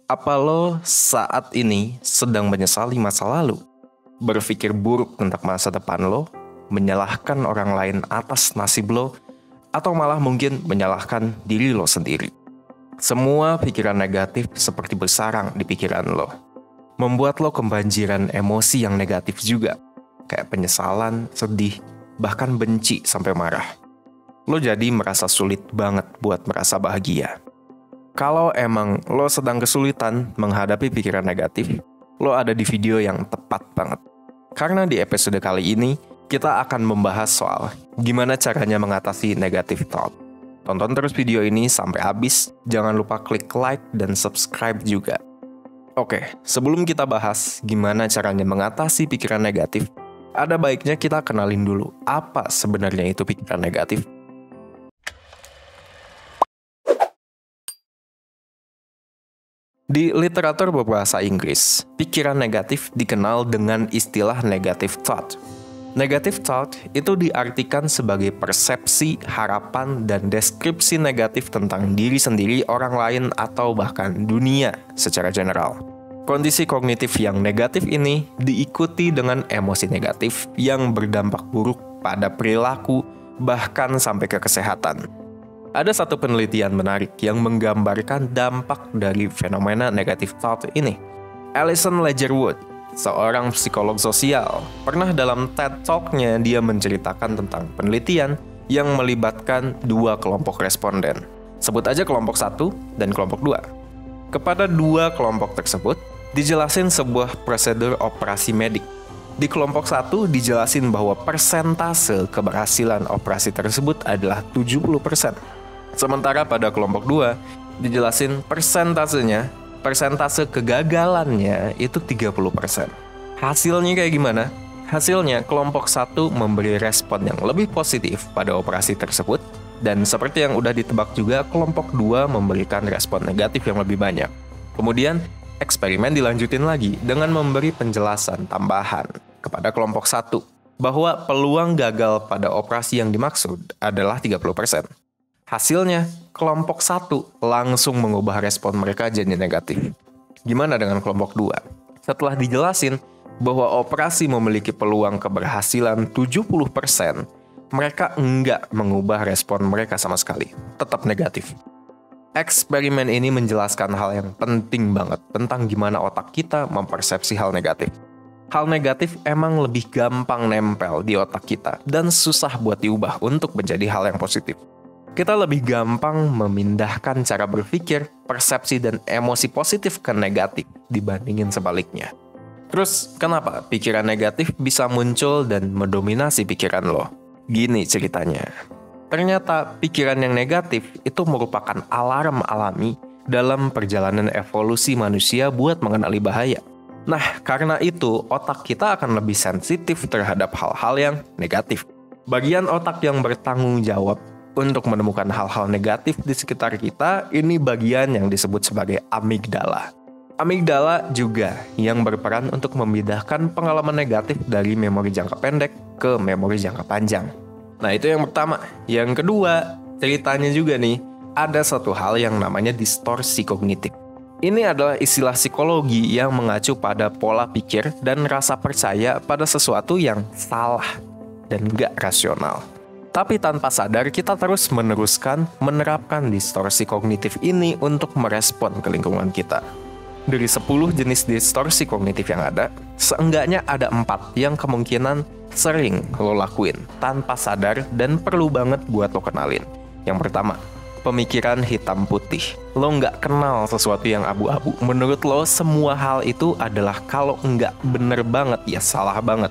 Apa lo saat ini sedang menyesali masa lalu? Berpikir buruk tentang masa depan lo? Menyalahkan orang lain atas nasib lo? Atau malah mungkin menyalahkan diri lo sendiri? Semua pikiran negatif seperti bersarang di pikiran lo. Membuat lo kebanjiran emosi yang negatif juga. Kayak penyesalan, sedih, bahkan benci sampai marah. Lo jadi merasa sulit banget buat merasa bahagia. Kalau emang lo sedang kesulitan menghadapi pikiran negatif, lo ada di video yang tepat banget. Karena di episode kali ini, kita akan membahas soal gimana caranya mengatasi negative thought. Tonton terus video ini sampai habis, jangan lupa klik like dan subscribe juga. Oke, sebelum kita bahas gimana caranya mengatasi pikiran negatif, ada baiknya kita kenalin dulu apa sebenarnya itu pikiran negatif. Di literatur berbahasa Inggris, pikiran negatif dikenal dengan istilah negative thought. Negative thought itu diartikan sebagai persepsi, harapan, dan deskripsi negatif tentang diri sendiri, orang lain, atau bahkan dunia secara general. Kondisi kognitif yang negatif ini diikuti dengan emosi negatif yang berdampak buruk pada perilaku, bahkan sampai ke kesehatan. Ada satu penelitian menarik yang menggambarkan dampak dari fenomena negative thought ini. Alison Ledgerwood, seorang psikolog sosial, pernah dalam TED Talk-nya dia menceritakan tentang penelitian yang melibatkan dua kelompok responden. Sebut aja kelompok 1 dan kelompok 2. Kepada dua kelompok tersebut, dijelasin sebuah prosedur operasi medik. Di kelompok 1 dijelasin bahwa persentase keberhasilan operasi tersebut adalah 70%. Sementara pada kelompok 2, dijelasin persentase kegagalannya itu 30%. Hasilnya kayak gimana? Hasilnya kelompok 1 memberi respon yang lebih positif pada operasi tersebut, dan seperti yang udah ditebak juga, kelompok 2 memberikan respon negatif yang lebih banyak. Kemudian, eksperimen dilanjutin lagi dengan memberi penjelasan tambahan kepada kelompok 1 bahwa peluang gagal pada operasi yang dimaksud adalah 30%. Hasilnya, kelompok 1 langsung mengubah respon mereka jadi negatif. Gimana dengan kelompok 2? Setelah dijelasin bahwa operasi memiliki peluang keberhasilan 70%, mereka enggak mengubah respon mereka sama sekali. Tetap negatif. Eksperimen ini menjelaskan hal yang penting banget tentang gimana otak kita mempersepsi hal negatif. Hal negatif emang lebih gampang nempel di otak kita dan susah buat diubah untuk menjadi hal yang positif. Kita lebih gampang memindahkan cara berpikir, persepsi, dan emosi positif ke negatif dibandingin sebaliknya. Terus, kenapa pikiran negatif bisa muncul dan mendominasi pikiran lo? Gini ceritanya. Ternyata pikiran yang negatif itu merupakan alarm alami dalam perjalanan evolusi manusia buat mengenali bahaya. Nah, karena itu otak kita akan lebih sensitif terhadap hal-hal yang negatif. Bagian otak yang bertanggung jawab untuk menemukan hal-hal negatif di sekitar kita, ini bagian yang disebut sebagai amigdala. Amigdala juga yang berperan untuk memindahkan pengalaman negatif dari memori jangka pendek ke memori jangka panjang. Nah, itu yang pertama. Yang kedua, ceritanya juga nih, ada satu hal yang namanya distorsi kognitif. Ini adalah istilah psikologi yang mengacu pada pola pikir dan rasa percaya pada sesuatu yang salah dan gak rasional. Tapi tanpa sadar kita terus menerapkan distorsi kognitif ini untuk merespon ke lingkungan kita. Dari 10 jenis distorsi kognitif yang ada, seenggaknya ada 4 yang kemungkinan sering lo lakuin tanpa sadar dan perlu banget buat lo kenalin. Yang pertama, pemikiran hitam putih. Lo nggak kenal sesuatu yang abu-abu. Menurut lo semua hal itu adalah kalau nggak bener banget ya salah banget.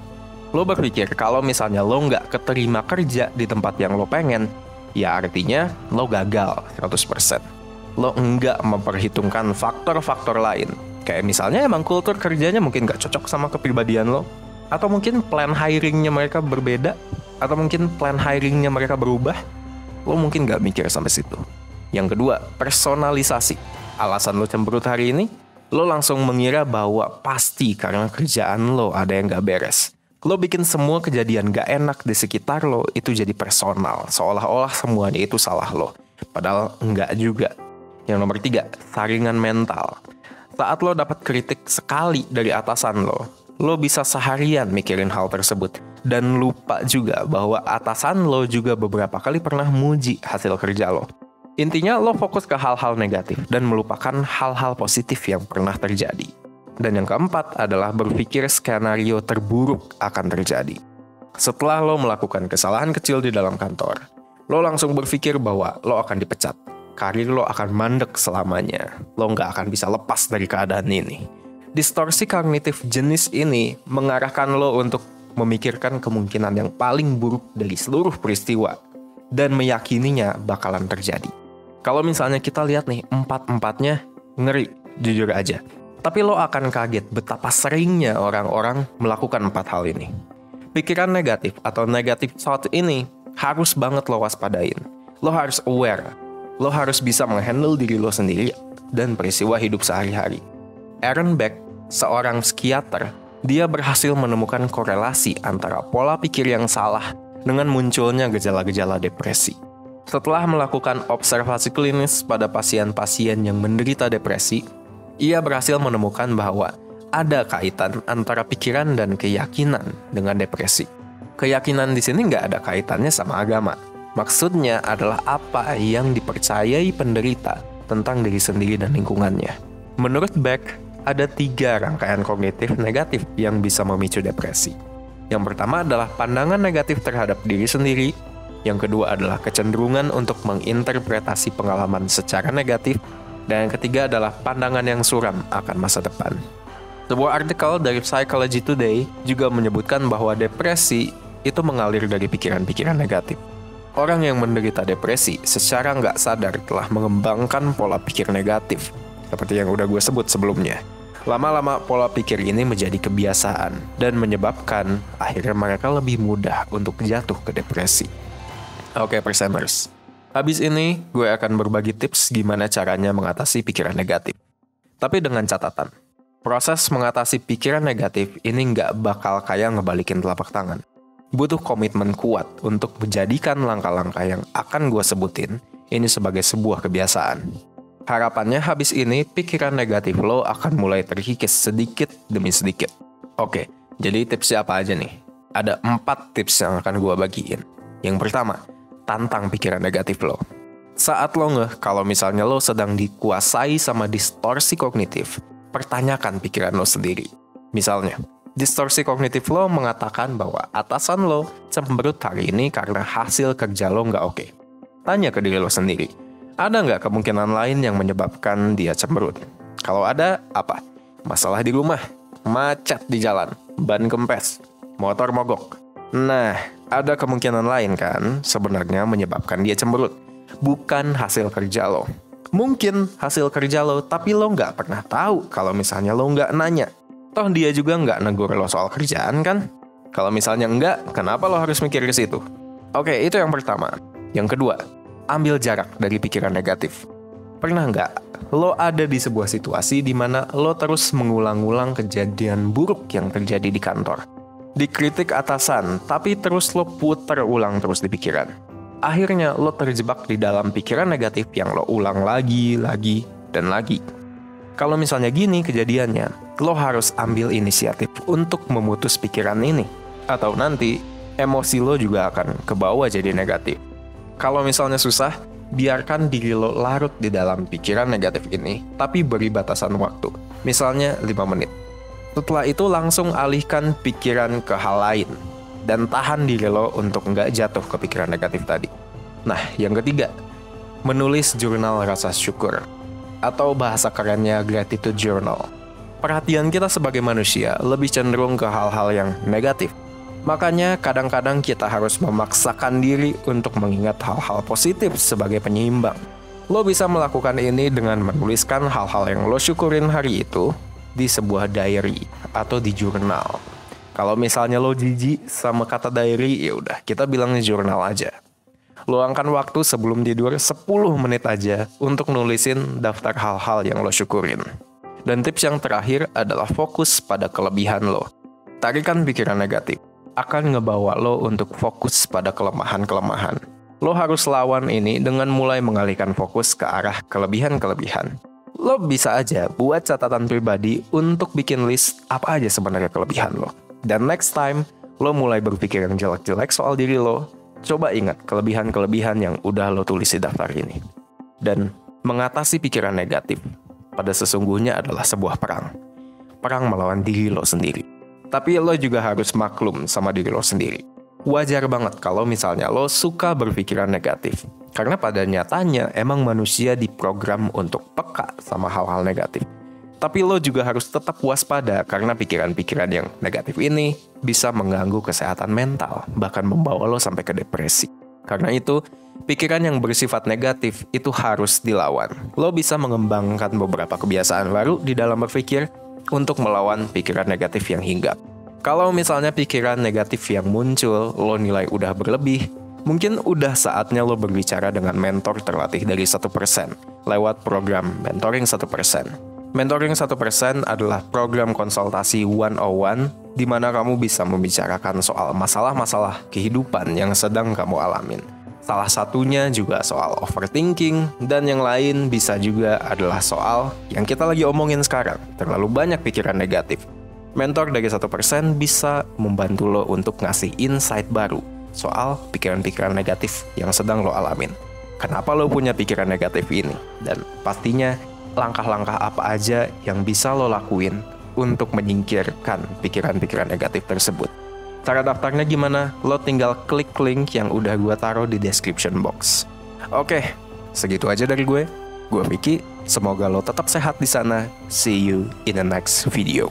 Lo berpikir kalau misalnya lo nggak keterima kerja di tempat yang lo pengen, ya artinya lo gagal 100%. Lo nggak memperhitungkan faktor-faktor lain. Kayak misalnya emang kultur kerjanya mungkin nggak cocok sama kepribadian lo. Atau mungkin plan hiringnya mereka berbeda. Atau mungkin plan hiringnya mereka berubah. Lo mungkin nggak mikir sampai situ. Yang kedua, personalisasi. Alasan lo cemberut hari ini, lo langsung mengira bahwa pasti karena kerjaan lo ada yang nggak beres. Lo bikin semua kejadian gak enak di sekitar lo itu jadi personal, seolah-olah semuanya itu salah lo. Padahal enggak juga. Yang nomor 3, saringan mental. Saat lo dapat kritik sekali dari atasan lo bisa seharian mikirin hal tersebut. Dan lupa juga bahwa atasan lo juga beberapa kali pernah muji hasil kerja lo. Intinya lo fokus ke hal-hal negatif dan melupakan hal-hal positif yang pernah terjadi. Dan yang keempat adalah berpikir skenario terburuk akan terjadi. Setelah lo melakukan kesalahan kecil di dalam kantor, lo langsung berpikir bahwa lo akan dipecat. Karir lo akan mandek selamanya. Lo nggak akan bisa lepas dari keadaan ini. Distorsi kognitif jenis ini mengarahkan lo untuk memikirkan kemungkinan yang paling buruk dari seluruh peristiwa dan meyakininya bakalan terjadi. Kalau misalnya kita lihat nih, empat-empatnya ngeri, jujur aja. Tapi lo akan kaget betapa seringnya orang-orang melakukan 4 hal ini. Pikiran negatif atau negative thought ini harus banget lo waspadain. Lo harus aware. Lo harus bisa menghandle diri lo sendiri dan peristiwa hidup sehari-hari. Aaron Beck, seorang psikiater, dia berhasil menemukan korelasi antara pola pikir yang salah dengan munculnya gejala-gejala depresi. Setelah melakukan observasi klinis pada pasien-pasien yang menderita depresi, ia berhasil menemukan bahwa ada kaitan antara pikiran dan keyakinan dengan depresi. Keyakinan di sini nggak ada kaitannya sama agama. Maksudnya adalah apa yang dipercayai penderita tentang diri sendiri dan lingkungannya. Menurut Beck, ada 3 rangkaian kognitif negatif yang bisa memicu depresi. Yang pertama adalah pandangan negatif terhadap diri sendiri. Yang kedua adalah kecenderungan untuk menginterpretasi pengalaman secara negatif. Dan yang ketiga adalah pandangan yang suram akan masa depan. Sebuah artikel dari Psychology Today juga menyebutkan bahwa depresi itu mengalir dari pikiran-pikiran negatif. Orang yang menderita depresi secara nggak sadar telah mengembangkan pola pikir negatif, seperti yang udah gue sebut sebelumnya. Lama-lama pola pikir ini menjadi kebiasaan dan menyebabkan akhirnya mereka lebih mudah untuk jatuh ke depresi. Oke, Persemers. Habis ini gue akan berbagi tips gimana caranya mengatasi pikiran negatif. Tapi dengan catatan, proses mengatasi pikiran negatif ini nggak bakal kayak ngebalikin telapak tangan. Butuh komitmen kuat untuk menjadikan langkah-langkah yang akan gue sebutin ini sebagai sebuah kebiasaan. Harapannya habis ini pikiran negatif lo akan mulai terkikis sedikit demi sedikit. Oke, jadi tipsnya apa aja nih? Ada 4 tips yang akan gue bagiin. Yang pertama, tantang pikiran negatif lo. Saat lo kalau misalnya lo sedang dikuasai sama distorsi kognitif, pertanyakan pikiran lo sendiri. Misalnya, distorsi kognitif lo mengatakan bahwa atasan lo cemberut hari ini karena hasil kerja lo nggak oke. Tanya ke diri lo sendiri, ada nggak kemungkinan lain yang menyebabkan dia cemberut? Kalau ada, apa? Masalah di rumah, macet di jalan, ban kempes, motor mogok. Nah, ada kemungkinan lain kan sebenarnya menyebabkan dia cemberut. Bukan hasil kerja lo. Mungkin hasil kerja lo, tapi lo nggak pernah tahu kalau misalnya lo nggak nanya. Toh dia juga nggak negur lo soal kerjaan kan? Kalau misalnya nggak, kenapa lo harus mikir ke situ? Oke, itu yang pertama. Yang kedua, ambil jarak dari pikiran negatif. Pernah nggak lo ada di sebuah situasi di mana lo terus mengulang-ulang kejadian buruk yang terjadi di kantor? Dikritik atasan, tapi terus lo puter ulang terus di pikiran. Akhirnya lo terjebak di dalam pikiran negatif yang lo ulang lagi, dan lagi. Kalau misalnya gini kejadiannya, lo harus ambil inisiatif untuk memutus pikiran ini. Atau nanti, emosi lo juga akan kebawa jadi negatif. Kalau misalnya susah, biarkan diri lo larut di dalam pikiran negatif ini, tapi beri batasan waktu. Misalnya 5 menit. Setelah itu langsung alihkan pikiran ke hal lain. Dan tahan diri lo untuk nggak jatuh ke pikiran negatif tadi. Nah, yang ketiga, menulis jurnal rasa syukur. Atau bahasa kerennya gratitude journal. Perhatian kita sebagai manusia lebih cenderung ke hal-hal yang negatif. Makanya kadang-kadang kita harus memaksakan diri untuk mengingat hal-hal positif sebagai penyeimbang. Lo bisa melakukan ini dengan menuliskan hal-hal yang lo syukurin hari itu di sebuah diary atau di jurnal. Kalau misalnya lo jijik sama kata diary, ya udah kita bilangnya jurnal aja. Luangkan waktu sebelum tidur 10 menit aja untuk nulisin daftar hal-hal yang lo syukurin. Dan tips yang terakhir adalah fokus pada kelebihan lo. Tarikan pikiran negatif akan ngebawa lo untuk fokus pada kelemahan-kelemahan. Lo harus lawan ini dengan mulai mengalihkan fokus ke arah kelebihan-kelebihan. lo bisa aja buat catatan pribadi untuk bikin list apa aja sebenarnya kelebihan lo. Dan next time lo mulai berpikir yang jelek-jelek soal diri lo, coba ingat kelebihan-kelebihan yang udah lo tulis di daftar ini. Dan mengatasi pikiran negatif pada sesungguhnya adalah sebuah perang. Perang melawan diri lo sendiri. Tapi lo juga harus maklum sama diri lo sendiri. Wajar banget kalau misalnya lo suka berpikiran negatif. Karena pada nyatanya emang manusia diprogram untuk peka sama hal-hal negatif. Tapi lo juga harus tetap waspada karena pikiran-pikiran yang negatif ini bisa mengganggu kesehatan mental, bahkan membawa lo sampai ke depresi. Karena itu, pikiran yang bersifat negatif itu harus dilawan. Lo bisa mengembangkan beberapa kebiasaan baru di dalam berpikir untuk melawan pikiran negatif yang hinggap. Kalau misalnya pikiran negatif yang muncul, lo nilai udah berlebih, mungkin udah saatnya lo berbicara dengan mentor terlatih dari 1% lewat program Mentoring 1%. Mentoring 1% adalah program konsultasi 101 di mana kamu bisa membicarakan soal masalah-masalah kehidupan yang sedang kamu alamin. Salah satunya juga soal overthinking, dan yang lain bisa juga adalah soal yang kita lagi omongin sekarang, terlalu banyak pikiran negatif. Mentor dari 1% bisa membantu lo untuk ngasih insight baru soal pikiran-pikiran negatif yang sedang lo alamin. Kenapa lo punya pikiran negatif ini? Dan pastinya langkah-langkah apa aja yang bisa lo lakuin untuk menyingkirkan pikiran-pikiran negatif tersebut. Cara daftarnya gimana? Lo tinggal klik link yang udah gue taruh di description box. Oke, segitu aja dari gue. Gue Vicky, semoga lo tetap sehat di sana. See you in the next video.